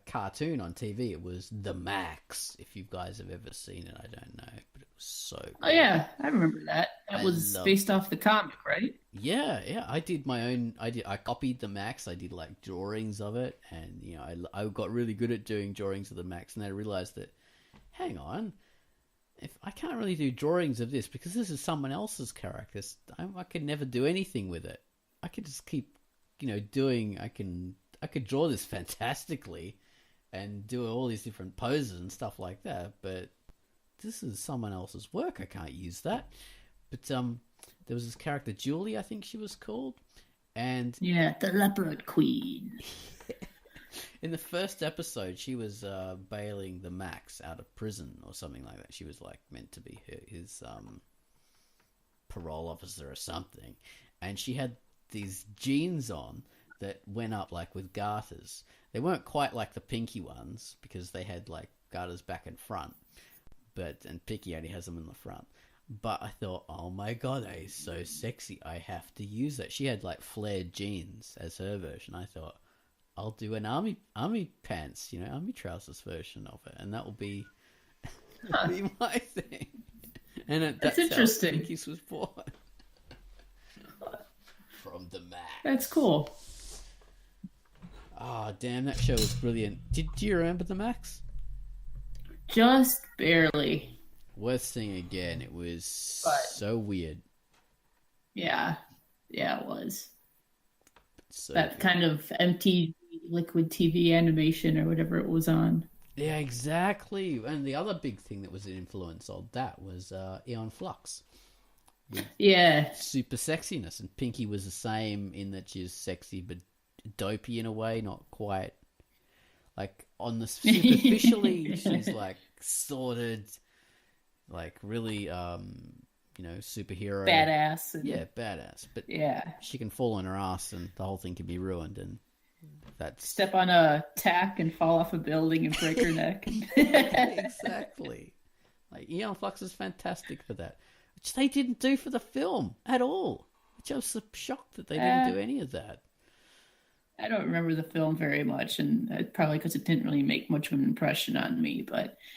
cartoon on TV. It was The Max. If you guys have ever seen it, I don't know, but it was so good. Oh yeah, I remember that. That was based off the comic, right? Yeah. I did my own. I copied The Max. I did like drawings of it, and I got really good at doing drawings of The Max. And I realized that, hang on, if I can't really do drawings of this because this is someone else's characters, I could never do anything with it. I could just keep, doing. I could draw this fantastically, and do all these different poses and stuff like that. But this is someone else's work. I can't use that. But there was this character, Julie, I think she was called, and yeah, the Leopard Queen. In the first episode, she was bailing the Max out of prison or something like that. She was like meant to be his parole officer or something, and she had these jeans on that went up like with garters. They weren't quite like the Pinky ones because they had like garters back and front, and Pinky only has them in the front. But I thought, oh my god, that is so sexy. I have to use that. She had like flared jeans as her version. I thought, I'll do an army pants, army trousers version of it, and that will be, be my thing. And that's interesting. How Pinky's was born. From the Max. That's cool. Oh, damn, that show was brilliant. Do you remember the Max? Just barely. Worth seeing again. It was so weird. Yeah, it was. So that good. Kind of MTV Liquid TV animation or whatever it was on. Yeah, exactly. And the other big thing that was an influence of that was Aeon Flux. Yeah. Super sexiness. And Pinky was the same in that she's sexy but dopey in a way, not quite. Like, on the superficially, she's like sorted, like really, superhero. Badass. Yeah, badass. But yeah, she can fall on her ass and the whole thing can be ruined. And that's step on a tack and fall off a building and break her neck. Exactly. Like, Aeon Flux is fantastic for that, which they didn't do for the film at all. Which I was shocked that they didn't do any of that. I don't remember the film very much, and probably because it didn't really make much of an impression on me.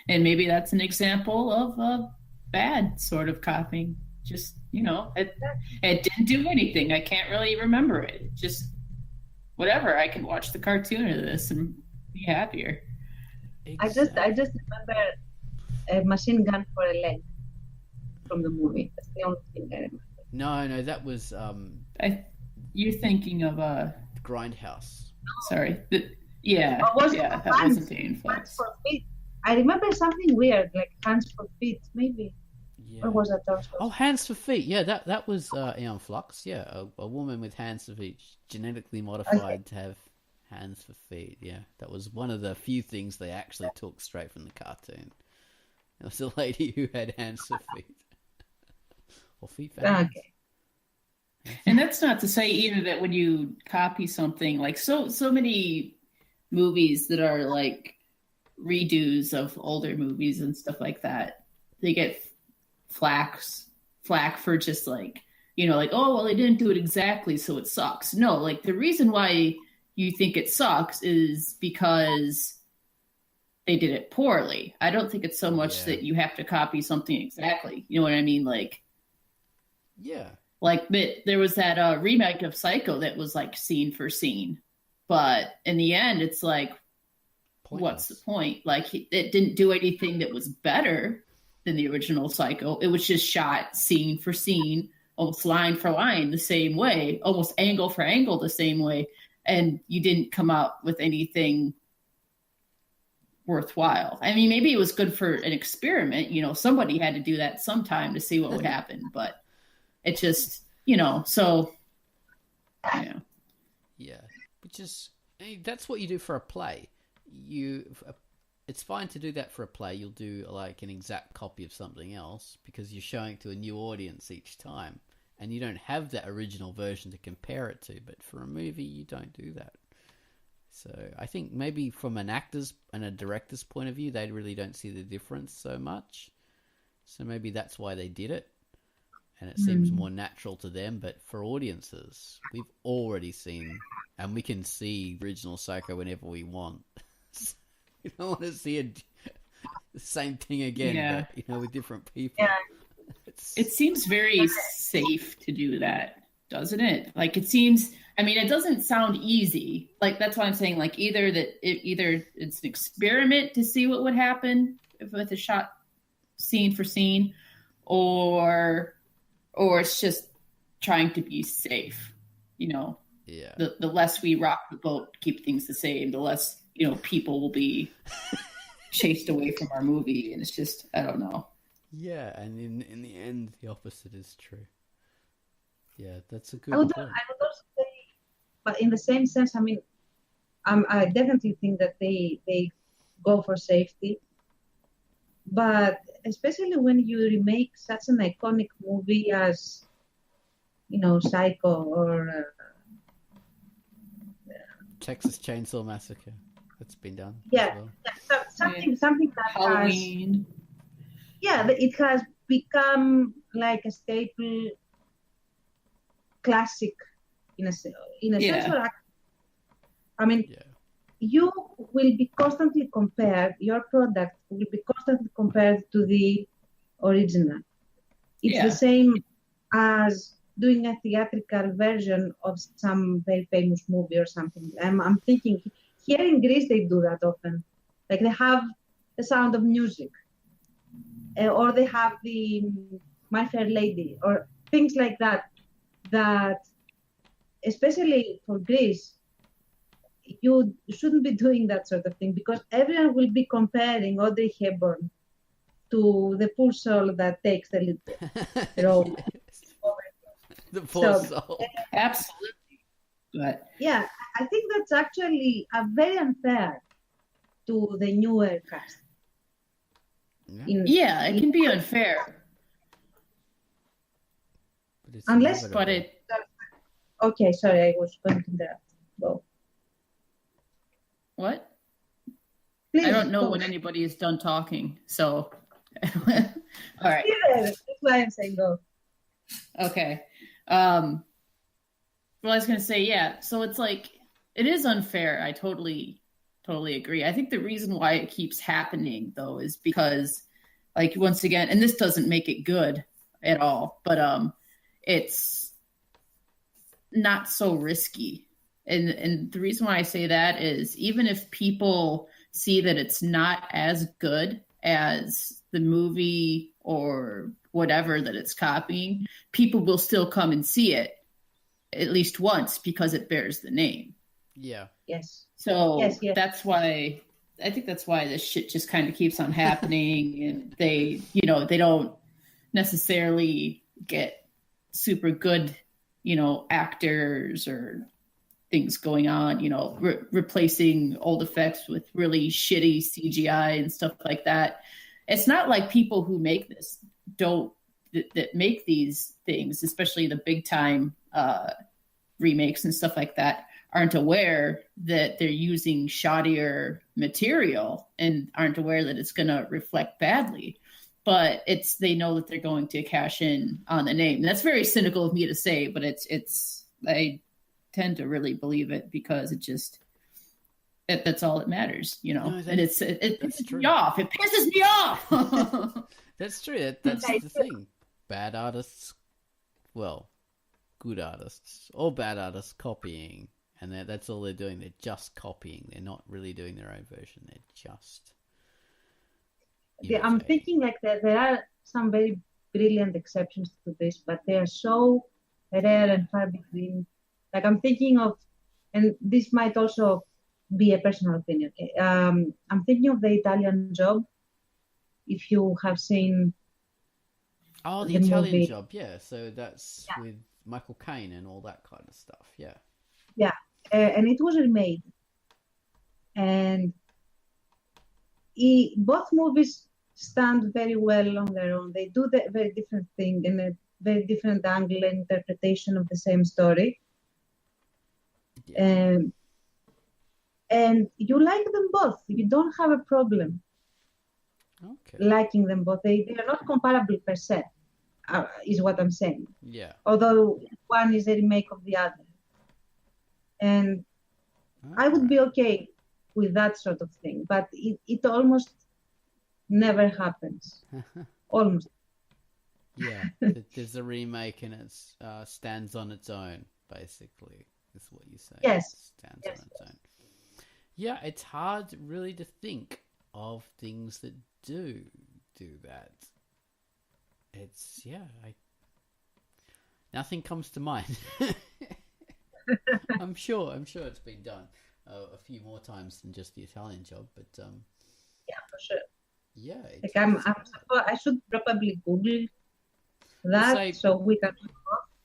And maybe that's an example of bad sort of copying. Just, it didn't do anything. I can't really remember it. Just whatever. I can watch the cartoon of this and be happier. Exactly. I just remember a machine gun for a leg. from the movie. That's the only thing I remember. No, that was You're thinking of Grindhouse. sorry. That Hands, wasn't Aeon Hands Flux. for Feet. I remember something weird, like Hands for Feet, maybe. Yeah. Or was that also? Oh, Hands for Feet. Yeah, that was Aeon Flux. Yeah, a woman with hands for feet, genetically modified to have hands for feet. Yeah, that was one of the few things they actually took straight from the cartoon. It was a lady who had hands for feet. Or feet for hands. Okay. And that's not to say either that when you copy something, like so many movies that are like redos of older movies and stuff like that, they get flack for just like, like, oh, well, they didn't do it exactly, so it sucks. No, like the reason why you think it sucks is because they did it poorly. I don't think it's so much that you have to copy something exactly. You know what I mean? Like, yeah. Like there was that remake of Psycho that was like scene for scene, but in the end, it's like, what's the point? Like it didn't do anything that was better than the original Psycho. It was just shot scene for scene, almost line for line the same way, almost angle for angle the same way, and you didn't come out with anything worthwhile. I mean, maybe it was good for an experiment. Somebody had to do that sometime to see what would happen, but. It just, so, yeah. Yeah, which is, that's what you do for a play. It's fine to do that for a play. You'll do like an exact copy of something else because you're showing it to a new audience each time. And you don't have that original version to compare it to. But for a movie, you don't do that. So I think maybe from an actor's and a director's point of view, they really don't see the difference so much. So maybe that's why they did it. And it seems more natural to them, but for audiences, we've already seen, and we can see original Psycho whenever we want. We don't want to see the same thing again, but, with different people. Yeah. It seems very safe to do that, doesn't it? Like it seems, it doesn't sound easy. Like that's why I'm saying, like either it's an experiment to see what would happen with a shot scene for scene, or it's just trying to be safe, Yeah. The less we rock the boat, keep things the same, the less, people will be chased away from our movie. And it's just, I don't know. Yeah, and in the end, the opposite is true. Yeah, that's a good I would point. also say, but in the same sense, I definitely think that they go for safety. But especially when you remake such an iconic movie as, Psycho or Texas Chainsaw Massacre, that's been done. Yeah, as well. something that Halloween. It has become like a staple classic in a sense. You will be constantly compared, your product will be constantly compared to the original. It's the same as doing a theatrical version of some very famous movie or something. I'm thinking, here in Greece, they do that often. Like they have the Sound of Music, or they have the My Fair Lady, or things like that, especially for Greece, you shouldn't be doing that sort of thing because everyone will be comparing Audrey Hepburn to the poor soul that takes the role. The poor soul. Absolutely. But yeah, I think that's actually very unfair to the newer cast. It can be unfair. But Okay, sorry, I was going to interrupt. Go. What? Please, I don't know go. when anybody is done talking, so all right. That's why I'm saying go. Okay. Well, I was gonna say, so it's like it is unfair. I totally agree. I think the reason why it keeps happening though is because, like, once again, and this doesn't make it good at all, but it's not so risky. And the reason why I say that is even if people see that it's not as good as the movie or whatever that it's copying, people will still come and see it at least once because it bears the name. Yeah. Yes. So Yes, yes. that's why I think that's why this shit just kind of keeps on happening, and they don't necessarily get super good, actors or things going on, replacing old effects with really shitty CGI and stuff like that. It's not like people who make this that make these things, especially the big time remakes and stuff like that, aren't aware that they're using shoddier material and aren't aware that it's going to reflect badly. But they know that they're going to cash in on the name. And that's very cynical of me to say, but I tend to really believe it because that's all that matters, No, and it pisses true. me off. It pisses me off. That's true. That's the thing. Bad artists, well, good artists, or bad artists copying. And that's all they're doing. They're just copying. They're not really doing their own version. They're just... I'm thinking like that there are some very brilliant exceptions to this, but they are so rare and far between. Like I'm thinking of, and this might also be a personal opinion. I'm thinking of The Italian Job. If you have seen... Oh, the the Italian movie. Job, yeah. So that's with Michael Caine and all that kind of stuff, yeah. Yeah, and it was remade. And both movies stand very well on their own. They do the very different thing in a very different angle and interpretation of the same story. Yeah. And you like them both. You don't have a problem Okay. liking them both. They are not comparable per se, is what I'm saying. Yeah. Although one is a remake of the other. And I would be okay with that sort of thing, but it almost never happens. Almost. Yeah. There's a remake and it stands on its own, basically, is what you say. Yes. It stands Yes. on its own. Yeah, it's hard really to think of things that do that. It's, nothing comes to mind. I'm sure it's been done a few more times than just the Italian Job, but Yeah, for sure. yeah. I should probably Google that say so we can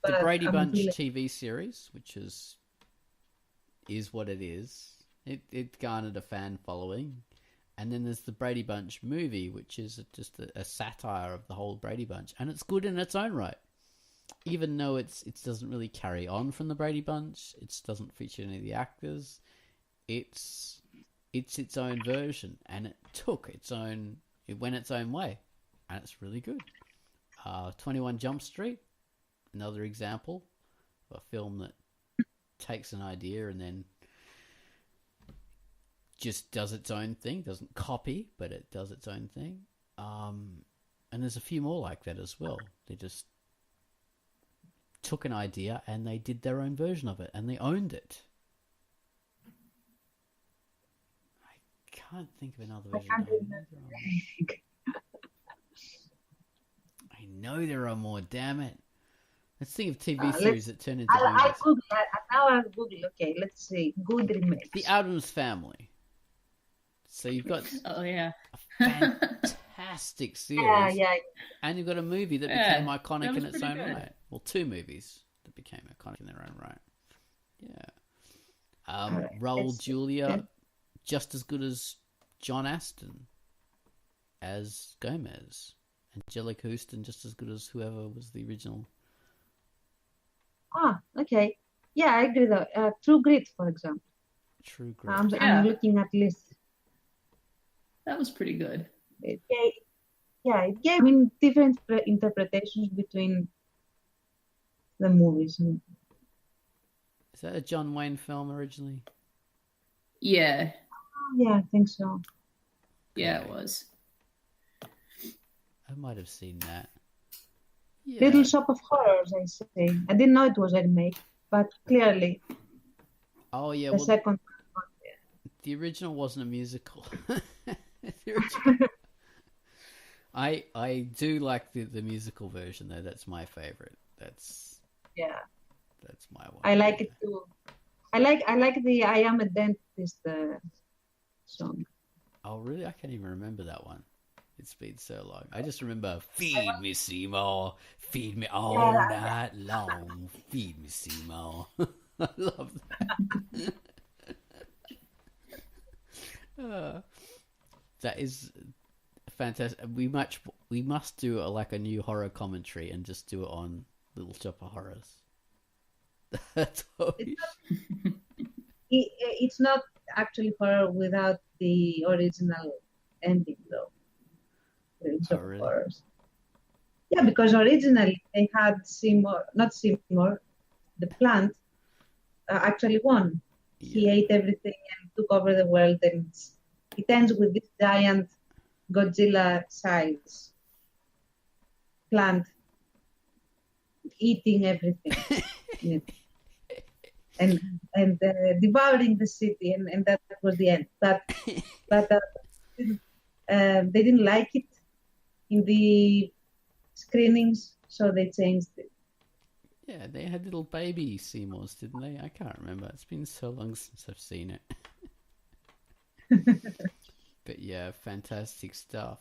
the Brady I'm Bunch really- TV series, which is what it is. It garnered a fan following, and then there's the Brady Bunch movie, which is just a satire of the whole Brady Bunch, and it's good in its own right. Even though it doesn't really carry on from the Brady Bunch, it doesn't feature any of the actors. It's its own version, and it went its own way, and it's really good. 21 Jump Street, another example of a film that takes an idea and then just does its own thing. Doesn't copy, but it does its own thing. And there's a few more like that as well. They just took an idea and they did their own version of it, and they owned it. I can't think of another version. I know there are more, damn it. Let's think of TV series that turn into I'll movies. Google that. Now I'll Google. Okay, let's see. Good remakes. The Addams Family. So you've got Oh yeah. a fantastic series, Yeah. and you've got a movie that Yeah, became iconic that was in its pretty own good. right. Well, two movies that became iconic in their own right. Yeah. Alright, Raul let's see. Julia, Yeah. just as good as John Aston as Gomez. Angelica Houston, just as good as whoever was the original. Okay. Yeah, I agree though. True Grit, for example. True Grit. I'm Yeah. looking at lists. That was pretty good. It gave different interpretations between the movies. Is that a John Wayne film originally? Yeah. Yeah, I think so. Yeah, it was. I might have seen that. Yeah. Little Shop of Horrors, I say. I didn't know it was a remake, but clearly Oh yeah, the well, second. the original wasn't a musical. The original- I do like the musical version though. That's my favorite. That's my one. I like it too. I like the I Am a Dentist song. Oh really? I can't even remember that one. It's been so long. I just remember feed me Seymour, feed me all night long, feed me Seymour. I love that. That is fantastic. We must do a new horror commentary and just do it on Little Shop of Horrors. That's It's not actually horror without the original ending, though. Really? Horrors. Yeah, because originally they had not Seymour, the plant actually won. Yeah. He ate everything and took over the world, and it ends with this giant Godzilla-size plant eating everything. and devouring the city, and that was the end. But they didn't like it in the screenings, so they changed it. Yeah, they had little baby Seymours, didn't they? I can't remember. It's been so long since I've seen it. But yeah, fantastic stuff.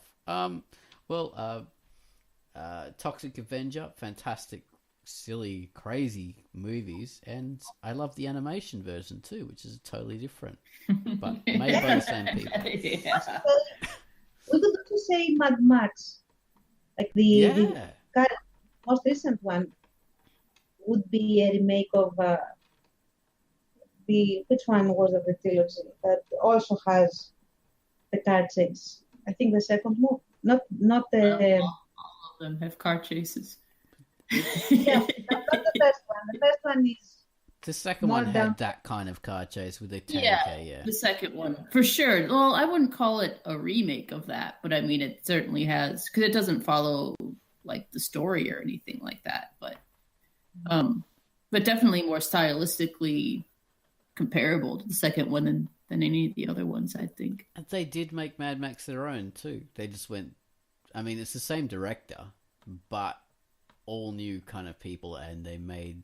Toxic Avenger, fantastic, silly, crazy movies, and I love the animation version too, which is totally different, but made by the same people. Yeah. We could also say Mad Max, like the most recent one would be a remake of which one was of the trilogy that also has the car chase. I think the second one, not the. All of them have car chases. Yeah, not the first one. The first one is. The second one had that kind of car chase with the 10K, yeah. The second one, for sure. Well, I wouldn't call it a remake of that, but I mean, it certainly has, because it doesn't follow like the story or anything like that, but definitely more stylistically comparable to the second one than any of the other ones, I think. And they did make Mad Max their own too. They just went, I mean, it's the same director, but all new kind of people, and they made,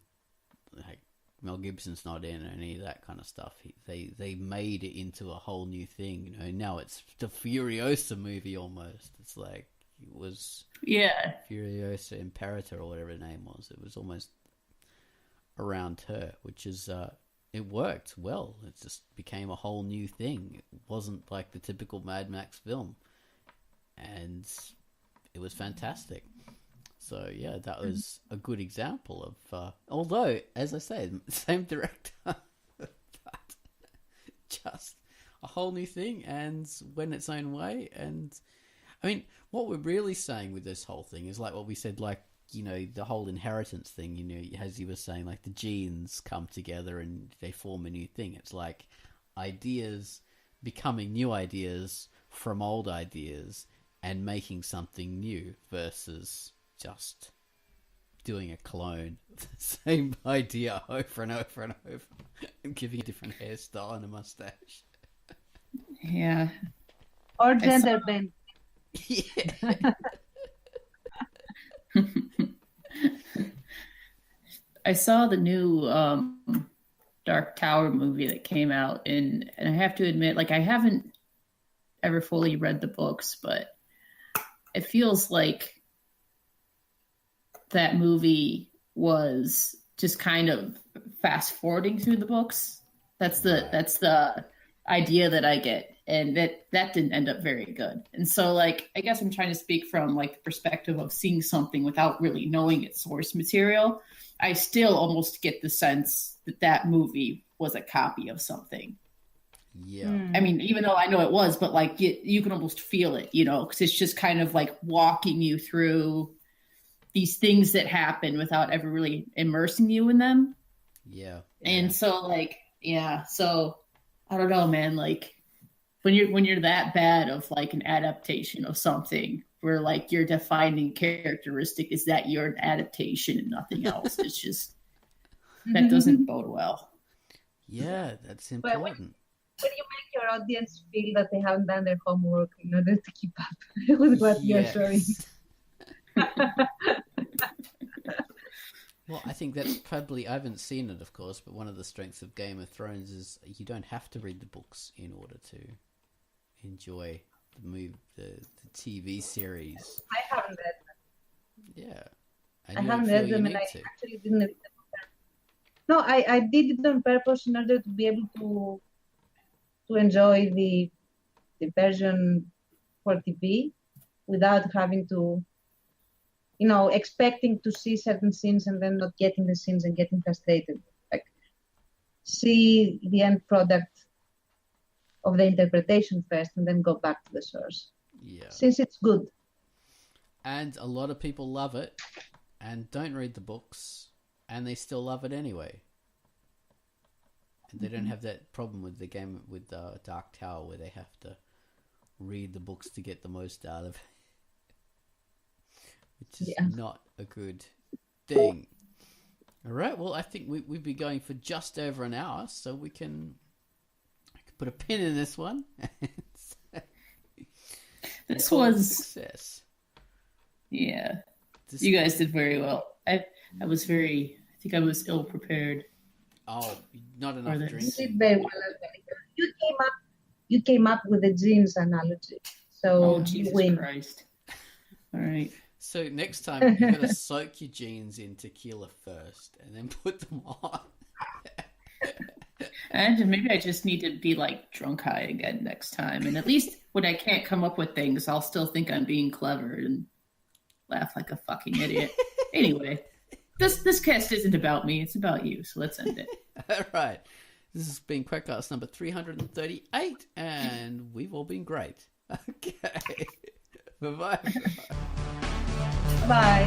like, Mel Gibson's not in any of that kind of stuff. They made it into a whole new thing. You know, now it's the Furiosa movie almost. It's like it was Furiosa Imperator or whatever her name was. It was almost around her, which is it worked well. It just became a whole new thing. It wasn't like the typical Mad Max film, and it was fantastic. So yeah, that was a good example of, although, as I said, same director, but just a whole new thing and went its own way. And I mean, what we're really saying with this whole thing is like what we said, like, you know, the whole inheritance thing, you know, as you were saying, like the genes come together and they form a new thing. It's like ideas becoming new ideas from old ideas and making something new versus just doing a clone of the same idea over and over and over and giving a different hairstyle and a mustache. Yeah. Or gender bend. Yeah. I saw the new Dark Tower movie that came out, and I have to admit, like, I haven't ever fully read the books, but it feels like that movie was just kind of fast forwarding through the books. That's the idea that I get, and that didn't end up very good. And so, like, I guess I'm trying to speak from like the perspective of seeing something without really knowing its source material. I still almost get the sense that movie was a copy of something. Yeah. I mean, even though I know it was, but like you can almost feel it, you know, because it's just kind of like walking you through these things that happen without ever really immersing you in them. Yeah. And so, like, yeah, so I don't know, man, like when you're that bad of like an adaptation of something where like your defining characteristic is that you're an adaptation and nothing else, it's just that doesn't bode well. Yeah, that's important. When you make your audience feel that they haven't done their homework in order to keep up with what you're showing. Well, I think that's probably, I haven't seen it, of course, but one of the strengths of Game of Thrones is you don't have to read the books in order to enjoy the TV series. I haven't read them. Yeah. I haven't read them, and I actually didn't read them. No, I did it on purpose in order to be able to enjoy the version for TV without having to, expecting to see certain scenes and then not getting the scenes and getting frustrated. Like, see the end product of the interpretation first and then go back to the source. Yeah. Since it's good. And a lot of people love it and don't read the books and they still love it anyway. And they don't have that problem with the game with Dark Tower where they have to read the books to get the most out of it. Which is not a good thing. All right, well, I think we've been going for just over an hour, so I can put a pin in this one. This was success. Yeah, you guys did very well. I think I was ill prepared. Oh, not enough drinking. You did very well as well. You came up with the jeans analogy, so Jesus you win. Christ! All right. So next time you got to soak your jeans in tequila first, and then put them on. And maybe I just need to be like drunk high again next time. And at least when I can't come up with things, I'll still think I'm being clever and laugh like a fucking idiot. Anyway, this cast isn't about me. It's about you. So let's end it. All right. This has been Quackcast number 338, and we've all been great. Okay. Bye-bye. Bye.